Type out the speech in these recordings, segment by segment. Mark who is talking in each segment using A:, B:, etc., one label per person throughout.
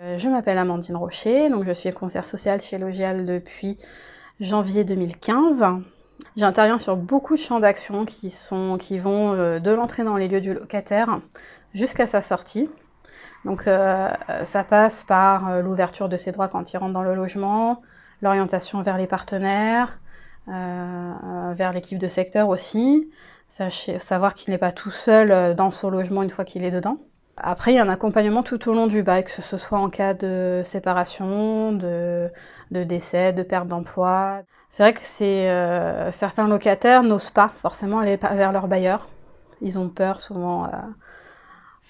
A: Je m'appelle Amandine Rocher, donc je suis conseillère sociale chez Logial depuis janvier 2015. J'interviens sur beaucoup de champs d'action qui vont de l'entrée dans les lieux du locataire jusqu'à sa sortie. Donc ça passe par l'ouverture de ses droits quand il rentre dans le logement, l'orientation vers les partenaires, vers l'équipe de secteur aussi, savoir qu'il n'est pas tout seul dans son logement une fois qu'il est dedans. Après, il y a un accompagnement tout au long du bail, que ce soit en cas de séparation, de décès, de perte d'emploi. C'est vrai que certains locataires n'osent pas forcément aller vers leur bailleur. Ils ont peur souvent,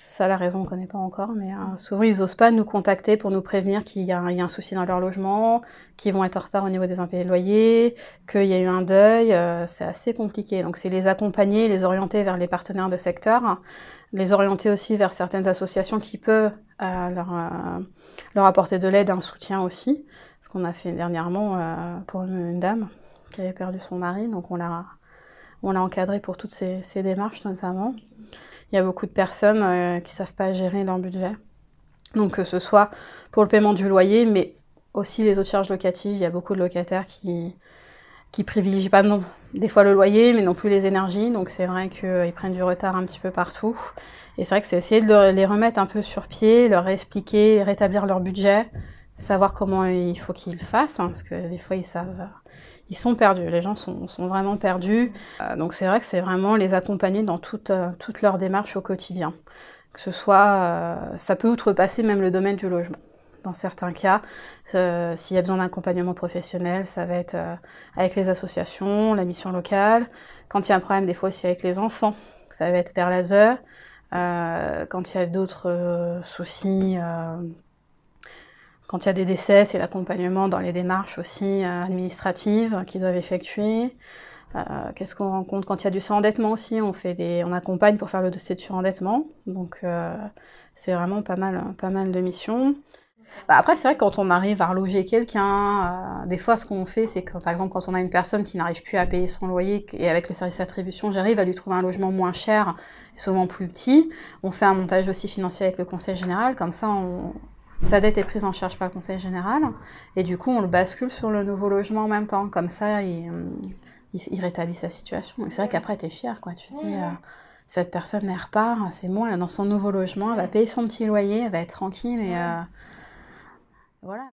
A: ça la raison on ne connaît pas encore, mais souvent ils n'osent pas nous contacter pour nous prévenir qu'il y a un souci dans leur logement, qu'ils vont être en retard au niveau des impayés de loyer, qu'il y a eu un deuil, c'est assez compliqué. Donc c'est les accompagner, les orienter vers les partenaires de secteur, les orienter aussi vers certaines associations qui peuvent leur apporter de l'aide, un soutien aussi. Ce qu'on a fait dernièrement pour une dame qui avait perdu son mari, donc on l'a encadré pour toutes ces démarches notamment. Il y a beaucoup de personnes qui ne savent pas gérer leur budget. Donc que ce soit pour le paiement du loyer, mais aussi les autres charges locatives. Il y a beaucoup de locataires qui privilégient pas des fois le loyer, mais non plus les énergies. Donc c'est vrai qu'ils prennent du retard un petit peu partout. Et c'est vrai que c'est essayer de les remettre un peu sur pied, leur expliquer, rétablir leur budget, savoir comment il faut qu'ils le fassent, hein, parce que des fois ils sont perdus, les gens sont vraiment perdus. Donc c'est vrai que c'est vraiment les accompagner dans toute leur démarche au quotidien. Que ce soit, ça peut outrepasser même le domaine du logement. Dans certains cas, s'il y a besoin d'accompagnement professionnel, ça va être avec les associations, la mission locale. Quand il y a un problème, des fois aussi avec les enfants, ça va être vers l'ASE. Quand il y a d'autres soucis, quand il y a des décès, c'est l'accompagnement dans les démarches aussi administratives qu'ils doivent effectuer. Qu'est-ce qu'on rencontre quand il y a du surendettement aussi, on accompagne pour faire le dossier de surendettement. Donc c'est vraiment pas mal de missions. Après, c'est vrai que quand on arrive à reloger quelqu'un, des fois ce qu'on fait, c'est que par exemple quand on a une personne qui n'arrive plus à payer son loyer, et avec le service d'attribution, j'arrive à lui trouver un logement moins cher, souvent plus petit, on fait un montage aussi financier avec le conseil général, comme ça sa dette est prise en charge par le conseil général, et du coup on le bascule sur le nouveau logement en même temps, comme ça il rétablit sa situation. Et c'est vrai qu'après t'es fier, quoi, tu te dis cette personne elle repart, c'est bon, elle est dans son nouveau logement, elle va payer son petit loyer, elle va être tranquille, et voilà.